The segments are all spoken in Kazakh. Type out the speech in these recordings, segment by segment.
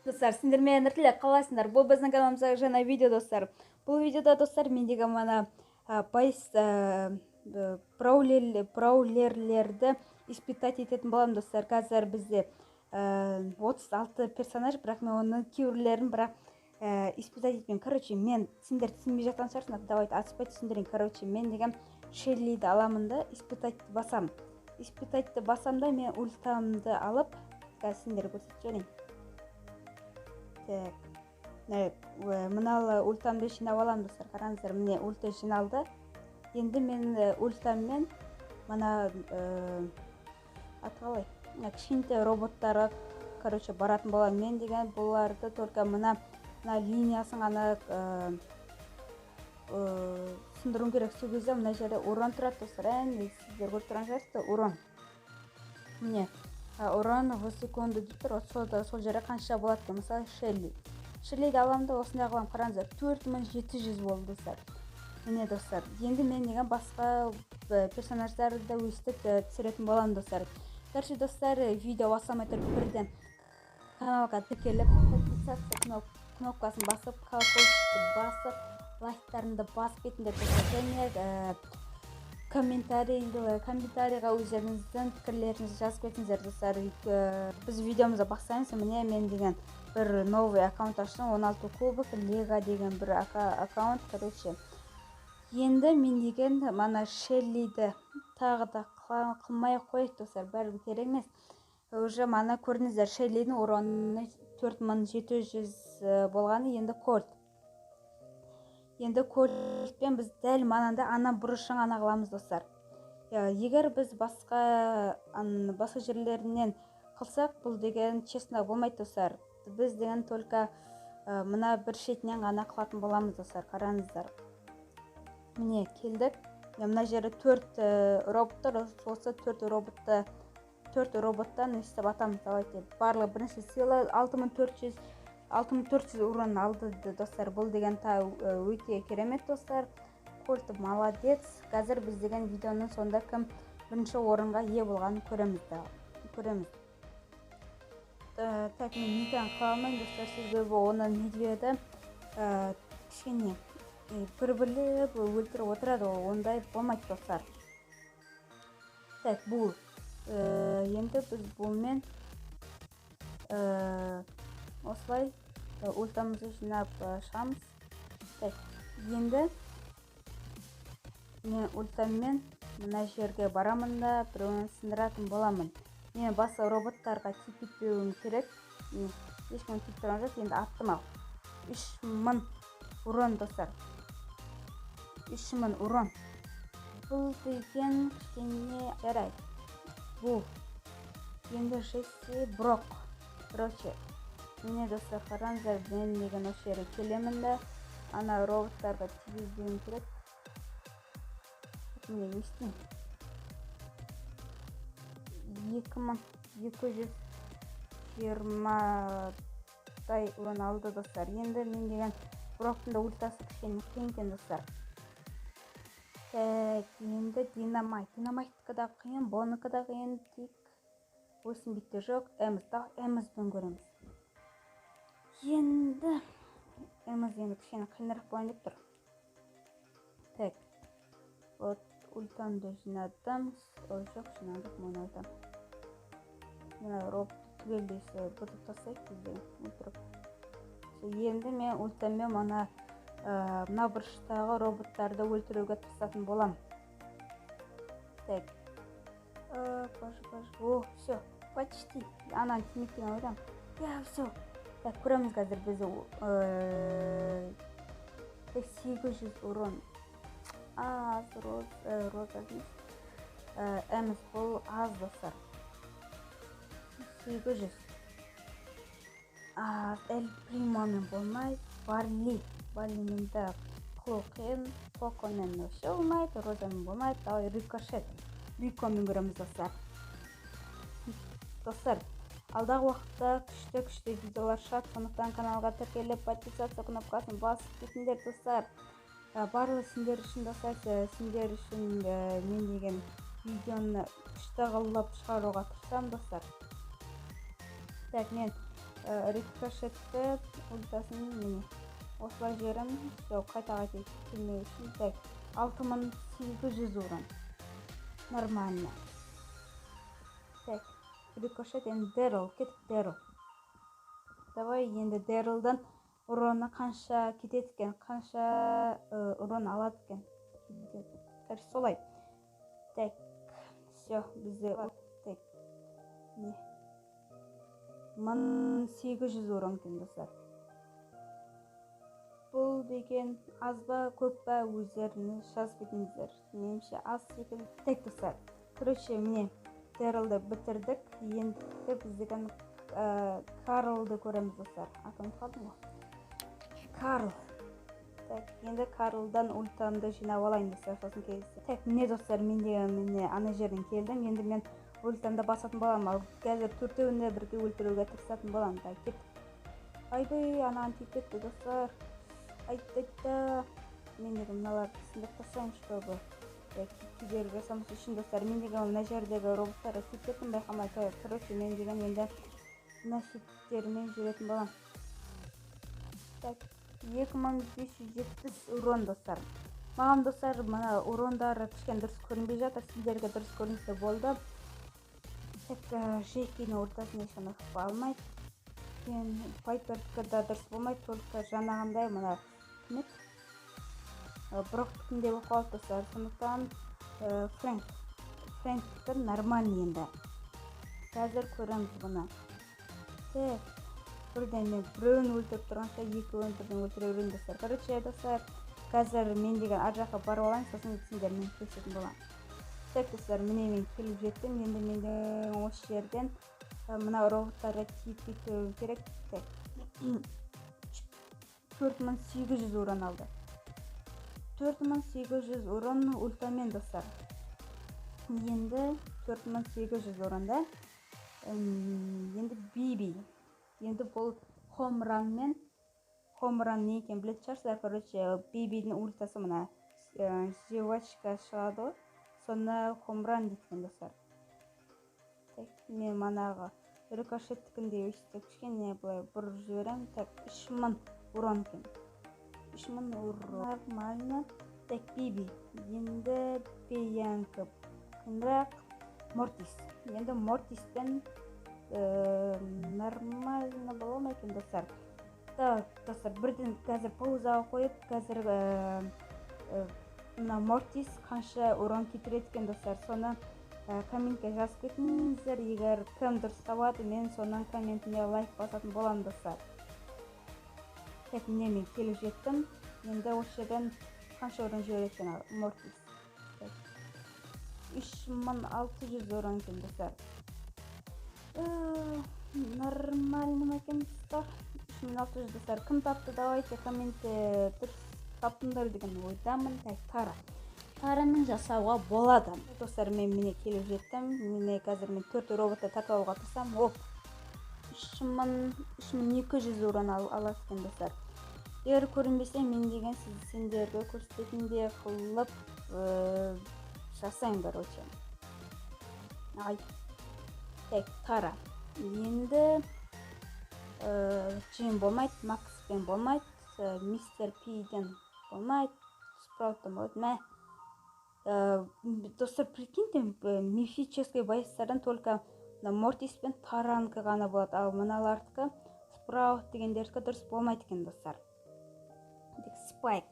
Достар, сендер менен эле каласыңдар. Бул биздин каналыбызга жаңа видео, достар. Бул видеода, достар, мен деген мана байс браулерлерди испытать этетін болам, достар. Қазір бізде 36 персонаж, бірақ мен оның кейбірлерін бірақ испытать етпеймін. Короче, мен сендер түсінбей жатқан шығарсыңдар. Давайте açпай түсіндірейін. Короче, мен деген Шеллиді аламын да, испытать басам. Испытать басам да, мен ультамды алып, қазір сендер көрсетіп жіберейін. Мыналы ультамды жинап аламын, достар. Қараңыздар, міне ульта жиналды. Енді мен ультаммен мына атқалай кішкентай роботтарға, короче, баратын боламын. Мен деген бұларды только мына линиясын ғана сындыруым керек. Сол кезде мына жерде урон тұрады, достар. Сіздер көріп тұрған шығарсыздар, урон. Міне урон в секунду деп тұр. Сол жерде қанша болады екен? Мысалы, Шеллиді аламын да осындай қыламын. Қараңыздар, 4700 болды, достар. Міне, достар, енді мен деген басқа персонаждарды өстіп түсіретін боламын, достар. Короче, достар, видео басамай тұрып бірден каналға тіркеліп, подписаться кнопкасын басып, колокольчикті басып, лайктарымды басып кетіңдер, достар. Және комментарийға өздеріңіздің пікірлеріңізді жазып кетіңіздер, достар. Біз видеомызды бастаймыз. Міне мен деген бір новый аккаунт аштым, 16 кубок лего деген бір аккаунт. Короче, енді мен деген мана Шеллиді тағы да қылмай қойып, достар, бәрі керек емес. Уже мана көрдіңіздер, Шеллидің уроны 4700 болғаны. Енді кольт. Енді кольтпен біз дәл мананда ана бұрышын ана қыламыз, достар. Егер біз басқа жерлерінен қылсақ, бұл деген честно болмайды, достар. Біз деген только мына бір шетінен ғана қылатын боламыз, достар. Қараңыздар. Міне келдік. Мына жері 4 роботтар, осы 4 роботтан өстіп атамыз. Давайте барлығы бірінші сыйлы 6400 урон алды, достар. Бұл деген өте керемет, достар. Кольт молодец. Қазір біз деген видеоның сонда кім бірінші орынға ие болғанын көреміз. Так, мен никан қалмайын, достар, себебі оның медведі кішкене бір-бірлеп өлтіріп отырады, ондай болмайды, достар. Так, бұл енді біз бұлмен осылай ультамызды жинап шығамыз. Так, енді мен ультаммен мына жерге барамын да біреуін сындыратын боламын. Мен басы роботтарға типетпеуім керек. Ешкім тиіп тұрған жоқ. Енді аттым ал. 3000 урон, достар. 3000 урон. Бұл деген кішкене жарайды. Бұл енді Жесси Брок. Короче, міне, достар, қараңыздар, мен деген осы жерге келемін да ана роботтарға тигізуім керек. Міне естеймін. 2220 урон алды, достар. Енді мен деген Броктың да ультасы кішкене қиын екен, достар. Енді динамайттікі да қиын, бұныкі да қиын. Тек 8 битте жоқ. Эмізбен көреміз. Енді кішкене қиынырақ болайын деп тұр. Так, вот ультамды жинадым. Жоқ, жинадық, мұны айтам. Мына робот түгелдесі бұтып тастайық бізде өлтіріп. Енді мен ультаммен мына бұрыштағы роботтарды өлтіруге тырысатын болам. Так. О, все, почти. Анан тимектен ойдам. Все. Так, көреміз қазір бізді 800 урон. Аз роза дейміз. Әміз бұл аз, достар. 800. Эль Примомен болмайды. Барлимен де қылқын. Поконен өше болмайды. Розамен болмайды. Давай Рикомен көреміз, достар. Достар, алдағы уақытта күшті видеолар шығады. Сондықтан каналға тіркеліп, подписаться кнопкасын басып кетіңдер, достар. Барлығы сендер үшін, достар, сендер үшін мен деген видеоны күшті қылып шығаруға тырысамын, достар. Так, мен рикошетті ультасын міне осылай жіберемін. Қайта келмеу үшін. Так, 6800 урон. Нормально. Так, рикошет енді Дэрил, кетіп Дэрил. Давай енді Дэрилдан уроны қанша кетеді екен, қанша урон алады екен. Так, солай. Так, все, бізде так. Не? 1800 урон екен достар. Бұл деген аз ба, көп па, өздеріңіз жазып кетіңіздер. Меніңше аз секілді. Так достар. Короче, міне Дэрилді бітірдік. Енді біздеген Карлды көреміз достар. Атын қалдым ғой. Карл. Так, енді Карлдан ультамды жинап алайын достар, сосын келесі. Так, міне достар, мен де ана жерден келдім. Енді мен ультамды басатын болам. Ал қазір төртеуіне бірге өлтіруге тырысатын болам. Так, кет. Айбай, анаған тиіп кетті достар. Айтты. Мен де мыналарды сындырып тастайын, чтобы кедергі жасамас үшін достар. Мен де мына жердегі роботтарды тиіп кеттім, байқамай. Короче, мен деген енді мына шеттермен жүретін болам. Так, 2570 урон достар. Маған достар, мына урондары кішкен дұрыс көрінбей жатыр, сіздерге дұрыс көрінсе болды. Так, жекені ортасын ешқандай қып алмайды. Пайперді дұрыс болмайды, только жаңағындай мына Броктікінде болып қалды достар. Сондықтан Фрэнктің нормальный енді. Қазір көреміз бұны. Так, бірден мен біреуін өлтіріп тұрғанша екеуін бірден өлтіре берейін достар. Короче достар, қазір мен деген ар жаққа барып алайын, сосын сендер мен көрсететін болам. Так достар, міне мен келіп жеттім. Енді менің осы жерден мына роботтарға тиіп кетуім керек. Так, 4800 урон алды. 4800 урон ультамен достар. Енді 4800 уронда енді Биби. Енді бұл Хомранмен, Хомран не екен білетін шығарсыздар. Короче, Бибидің ультасы мына жевачка шығады ғой. Соны Хомран дейтін достар. Так, мен манағы рикошеттікінде өстіп кішкене былай бұрып жіберем. Так, 3000 урон екен. 3000 урон. Нормально. Так, Биби. Енді Биянка. Қиындырақ. Мортис. Енді Мортиспен нормально бола ма екен достар. Так, достар, бірден қазір паузаға қойып, қазір Мортис қанша урон кетіреді екен достар. Соны комментке жазып кетіңіздер. Егер кім дұрыс табады, мен соның комментіне лайк басатын боламын достар. Так, міне мен келіп жеттім. Енді осы жерден қанша урон жібереді екен Мортис. 3600 урон екен достар. Нормально ма екен достар? 3600 достар. Кім тапты, давайте комментте дұрыс таптыңдар деген ойдамын. Так, Тара. Тарамен жасауға болады. Достар, мен міне келіп жеттім. Міне қазір мен 4 роботты тартып алуға тырысам. Оп, 3200 урон алады екен достар. Егер көрінбесе, мен деген сендерге көрсететіндей қылып жасайын короче. Ай. Так, Тара. Енді Джим болмайды, Макспен болмайды, Мистер Пиден болмайды, Спрауттан болады. Мә. Достар, прикиньте, мифический боецтардан только Мортис пен Таранка ғана болады. Ал мыналардікі Спраут дегендердікі дұрыс болмайды екен достар. Спайк.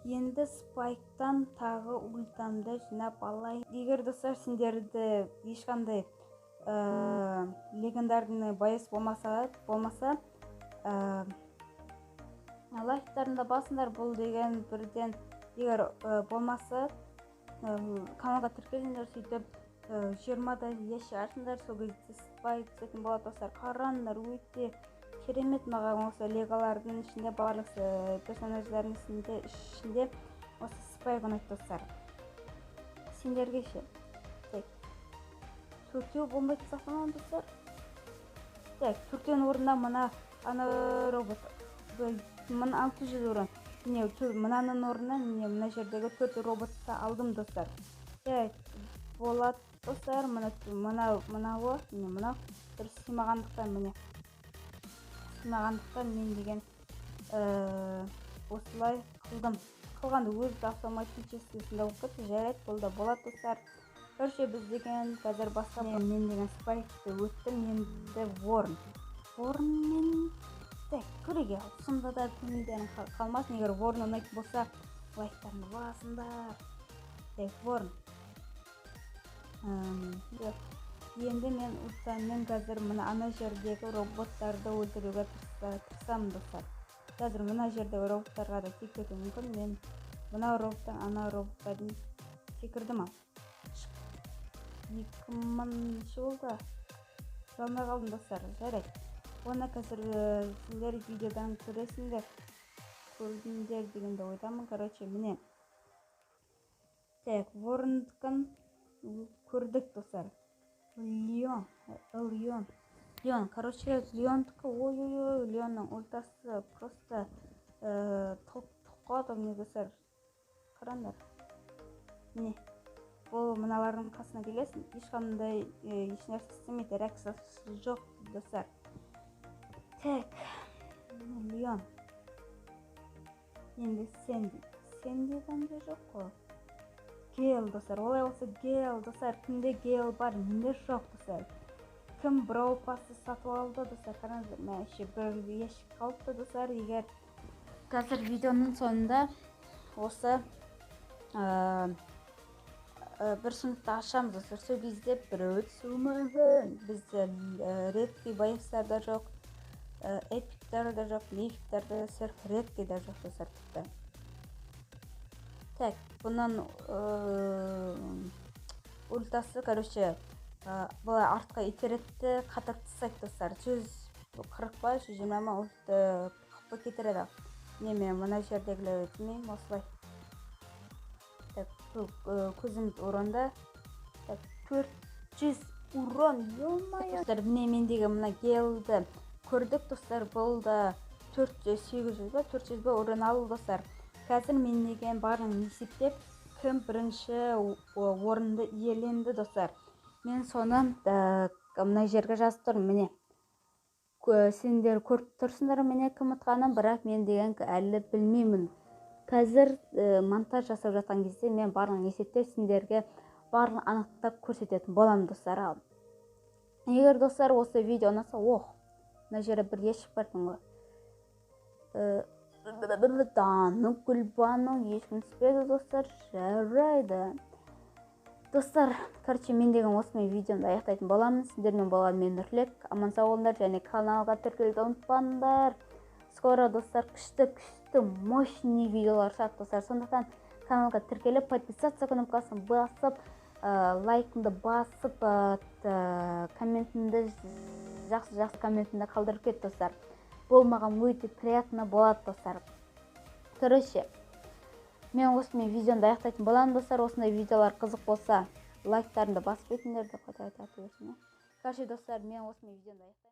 Енді Спайктан тағы ультамды жинап алайын. Егер достар, сендерді ешқандай легендарный боец болмаса лайктарында басыңдар. Бұл деген бірден егер болмаса каналға тіркеліңдер, сөйтіп 20-да еш арсыңдар. Сол кезде Спайк түсетін болады достар. Қараңдар, өте керемет. Маған осы легалардың ішінде, барлық персонаждардың ішінде осы Спайк ұнайды достар. Сендерге ше. Так, төртеу болмайды сақтамаған достар. Так, төртеудің орнына мына ана робот 1600 урон. Мынаның орнына мына жердегі 4 роботты алдым достар. Так, болады достар. Мынау дұрыс сыймағандықтан міне ұнағандықтан мен деген осылай қылғанды өзі автоматически сонда болып кетті. Жарайды, бұл да болады достар. Короче, біз деген қазір басқа мен деген спайкті өттім. Енді ворнмен көреге сонда да көңілдерің қалмасын. Егер ворн ұнайтын болса, лайктарыңды басыңдар. Ворн. Енді мен қазір мына ана жердегі роботтарды өлтіруге тырысамын достар. Қазір мына жердегі роботтарға да секіру мүмкін. Мен мына роботтан ана роботтардың секірдім. 2000 болды. Жалмай қалдым достар. Жарайды. Оны қазір сіздер видеодан көресіңдер дегенде ойдамын. Короче, міне. Так, ворындықын көрдік достар. Леон. Короче, Леондікі, ой, Леонның ортасы просто тоқады мне достар. Қарандар. Міне. Бұл мыналардың қасына келесің. Ешқандай ешнәрсе істемейді, реакциясы жоқ достар. Так, Леон. Енді Сэнди қандай жоқ қой. Гейл достар, олай болса Гейл достар. Кімде Гейл бар, менде жоқ достар. Кім Брау пасты сатып алды достар. Қараңыздар, мен еще бір ешік қалыпты достар. Егер қазір видеоның соңында осы бір сұмдықты ашамыз достар. Сол кезде біреу түсуі мүмкін. Бізде редкий байыстар да жоқ, эпиктер да жоқ, мификтер да серф редкий да жоқ достар. Так, бұнан ультасы, короче, бұлай артқа итеретті, қатар тастайды достар. 140 ба, 120 ма ультты қыппы кетіреді. Неме, мұна жердегілер өтмейм, осылай. Так, көзіміз уронда. Так, 400 урон, ё-моё. Достар, мен деген мұна Гейлді көрдік достар. Бұл да 800 ба, 400 ба урон алды достар. Қазір мен деген барын есептеп, кім бірінші орынды иеленді достар. Мен соны мұна жерге жазып тұрмын, міне. Сендер көріп тұрсыңдар мені кім ұтқанын, бірақ мен деген әлі білмеймін. Қазір монтаж жасап жатқан кезде мен барлығын есептеп, сендерге барлығын анықтап көрсететін боламын достар. Егер достар осы видео ұнаса, мына жерде бір ешік бар екен ғой. Дану Гүлбану ешкім түспеді достар. Жарайды. Достар, короче, мен деген осымен видеоны аяқтайтын боламын. Сіздермен болған мен Нұрлек. Аман сау болыңдар және каналға тіркелуді ұмытпаңдар. Скоро достар күшті мощный видеолар шығады достар. Сондықтан каналға тіркеліп, подписаться кнопкасын басып, лайкыңды басып, комментіңді жақсы комментіңді қалдырып кет достар. Болмаған өте приятно болады достар. Короче, мен осымен видеоны аяқтайтын боламын достар. Осындай видеолар қызық болса, лайктарыңды басып кетіңдер деп айтып өтсем. Короче, достар, мен осымен видеоны аяқтаймын.